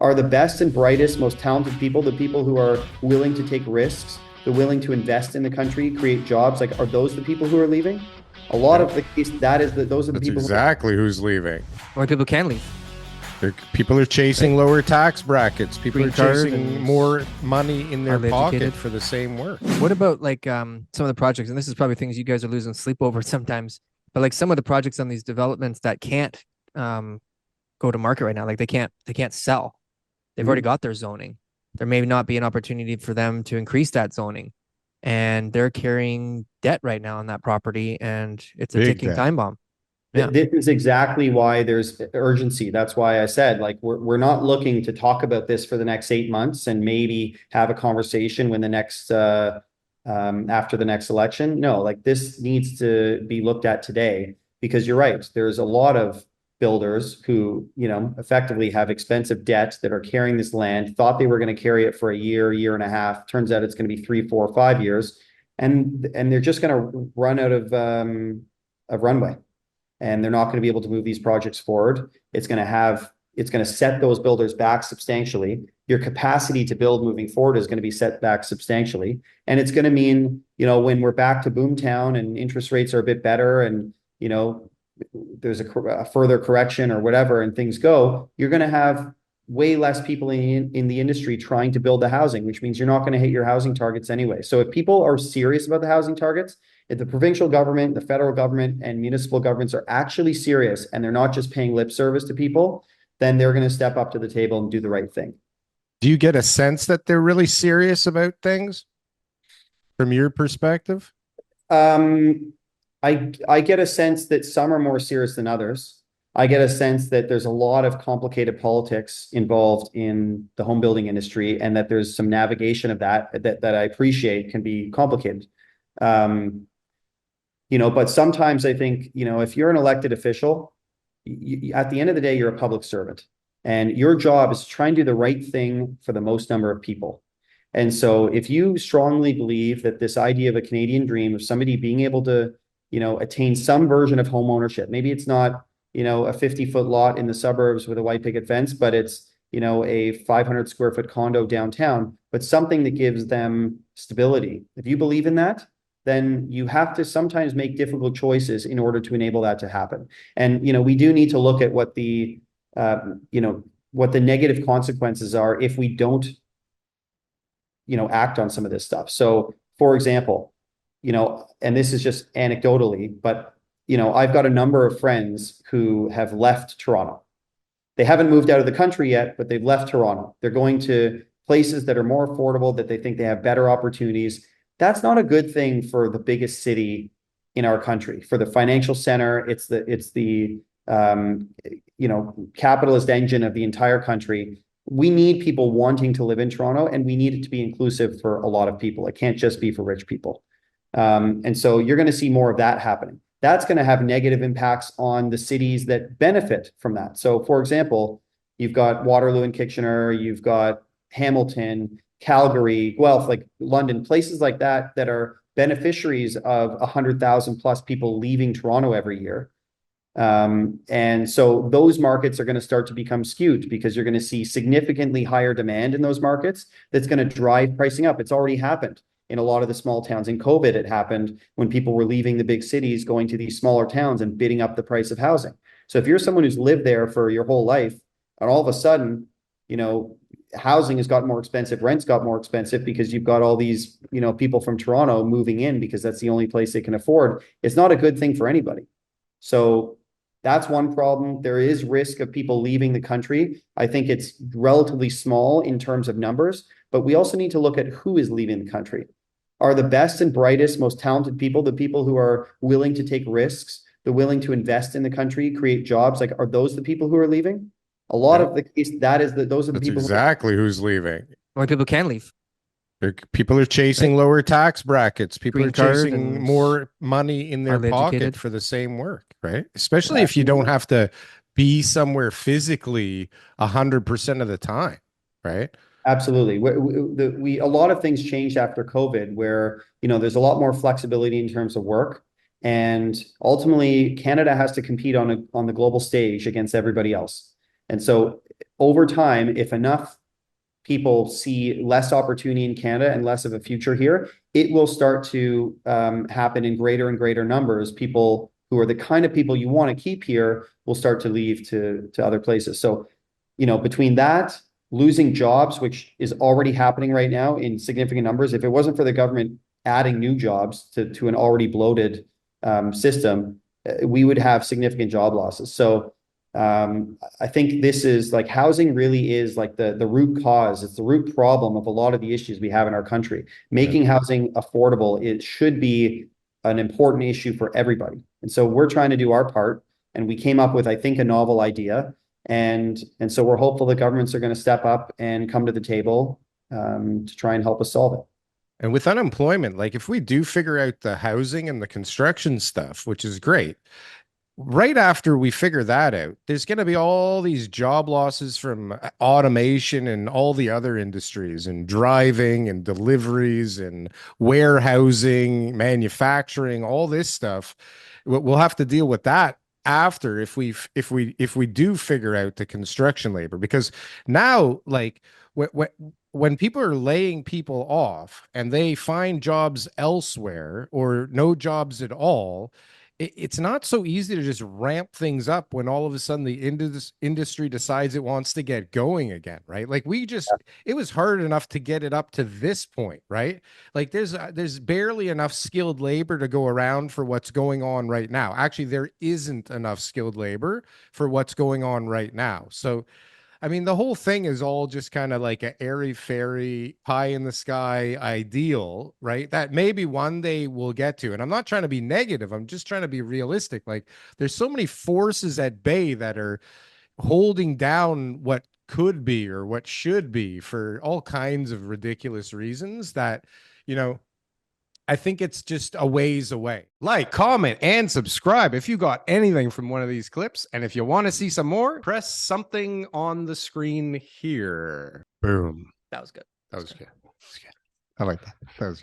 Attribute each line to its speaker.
Speaker 1: are the best and brightest, most talented people, the people who are willing to take risks, the willing to invest in the country, create jobs, like, are those the people who are leaving? A lot of the case, those are the
Speaker 2: That's
Speaker 1: people
Speaker 2: exactly who's leaving.
Speaker 3: More people can leave.
Speaker 2: People are chasing lower tax brackets. People
Speaker 3: Green
Speaker 2: are
Speaker 3: card
Speaker 2: chasing
Speaker 3: and
Speaker 2: more money in their
Speaker 3: highly
Speaker 2: pocket
Speaker 3: educated.
Speaker 2: for the same work.
Speaker 3: What about like some of the projects, and this is probably things you guys are losing sleep over sometimes, but like some of the projects on these developments that can't go to market right now, like they can't sell. They've already got their zoning. There may not be an opportunity for them to increase that zoning. And they're carrying debt right now on that property, and it's a
Speaker 2: Big
Speaker 3: ticking
Speaker 2: debt.
Speaker 3: time bomb. Yeah.
Speaker 1: This is exactly why there's urgency. That's why I said, like, we're not looking to talk about this for the next 8 months and maybe have a conversation when the next after the next election. No, like, this needs to be looked at today, because you're right. There's a lot of builders who, effectively have expensive debt that are carrying this land, thought they were going to carry it for a year and a half. Turns out it's going to be 3, 4, 5 years, and they're just going to run out of runway. And they're not going to be able to move these projects forward. It's going to set those builders back substantially. Your capacity to build moving forward is going to be set back substantially. And it's going to mean, when we're back to boomtown and interest rates are a bit better and, there's a further correction or whatever, and things go, you're going to have way less people in the industry trying to build the housing, which means you're not going to hit your housing targets anyway. So if people are serious about the housing targets, if the provincial government, the federal government, and municipal governments are actually serious and they're not just paying lip service to people, then they're going to step up to the table and do the right thing.
Speaker 2: Do you get a sense that they're really serious about things from your perspective?
Speaker 1: I get a sense that some are more serious than others. I get a sense that there's a lot of complicated politics involved in the home building industry, and that there's some navigation of that I appreciate can be complicated. But sometimes I think, if you're an elected official, at the end of the day, you're a public servant, and your job is to try and do the right thing for the most number of people. And so if you strongly believe that this idea of a Canadian dream of somebody being able to, attain some version of home ownership, maybe it's not, a 50-foot lot in the suburbs with a white picket fence, but it's, a 500 square foot condo downtown, but something that gives them stability. If you believe in that, then you have to sometimes make difficult choices in order to enable that to happen. And, we do need to look at what the negative consequences are if we don't, act on some of this stuff. So, for example, and this is just anecdotally, but, I've got a number of friends who have left Toronto. They haven't moved out of the country yet, but they've left Toronto. They're going to places that are more affordable, that they think they have better opportunities. That's not a good thing for the biggest city in our country. For the financial center, it's the capitalist engine of the entire country. We need people wanting to live in Toronto, and we need it to be inclusive for a lot of people. It can't just be for rich people. And so you're going to see more of that happening. That's going to have negative impacts on the cities that benefit from that. So, for example, you've got Waterloo and Kitchener, you've got Hamilton, Calgary, Guelph, like London, places like that are beneficiaries of 100,000 plus people leaving Toronto every year. And so those markets are going to start to become skewed, because you're going to see significantly higher demand in those markets. That's going to drive pricing up. It's already happened in a lot of the small towns. In COVID, it happened when people were leaving the big cities, going to these smaller towns and bidding up the price of housing. So if you're someone who's lived there for your whole life, and all of a sudden, housing has got more expensive, rents got more expensive, because you've got all these, people from Toronto moving in because that's the only place they can afford. It's not a good thing for anybody. So that's one problem. There is risk of people leaving the country. I think it's relatively small in terms of numbers, but we also need to look at who is leaving the country. Are the best and brightest, most talented people, the people who are willing to take risks, the willing to invest in the country, create jobs, like, are those the people who are leaving? A lot of the case, those are the people.
Speaker 2: Exactly who's leaving.
Speaker 3: More people can leave.
Speaker 2: People are chasing lower tax brackets. People
Speaker 3: Green
Speaker 2: are
Speaker 3: card
Speaker 2: chasing
Speaker 3: and
Speaker 2: more money in their
Speaker 3: highly
Speaker 2: pocket
Speaker 3: educated.
Speaker 2: for the same work, right? Especially if you don't have to be somewhere physically 100% of the time, right?
Speaker 1: Absolutely. A lot of things changed after COVID, where, there's a lot more flexibility in terms of work. And ultimately, Canada has to compete on the global stage against everybody else. And so over time, if enough people see less opportunity in Canada and less of a future here, it will start to happen in greater and greater numbers. People who are the kind of people you want to keep here will start to leave to other places. So, between that, losing jobs, which is already happening right now in significant numbers, if it wasn't for the government adding new jobs to an already bloated system, we would have significant job losses. So I think this is like housing really is like the root cause. It's the root problem of a lot of the issues we have in our country. Making housing affordable, it should be an important issue for everybody. And so we're trying to do our part, and we came up with, I think, a novel idea. And so we're hopeful the governments are going to step up and come to the table to try and help us solve it.
Speaker 2: And with unemployment, like if we do figure out the housing and the construction stuff, which is great, right after we figure that out, there's going to be all these job losses from automation and all the other industries, and driving and deliveries and warehousing, manufacturing, all this stuff. We'll have to deal with that after, if we do figure out the construction labor, because now, like, when people are laying people off and they find jobs elsewhere or no jobs at all, it's not so easy to just ramp things up when all of a sudden the industry decides it wants to get going again, right? Like it was hard enough to get it up to this point, right? Like there's barely enough skilled labor to go around for what's going on right now. Actually, there isn't enough skilled labor for what's going on right now. So I mean, the whole thing is all just kind of like a airy-fairy, pie in the sky ideal, right? That maybe one day we'll get to. And I'm not trying to be negative. I'm just trying to be realistic. Like, there's so many forces at bay that are holding down what could be or what should be for all kinds of ridiculous reasons that, I think it's just a ways away. Like, comment, and subscribe if you got anything from one of these clips. And if you want to see some more, press something on the screen here. Boom.
Speaker 3: That was good.
Speaker 2: That was good. I like that. That was good.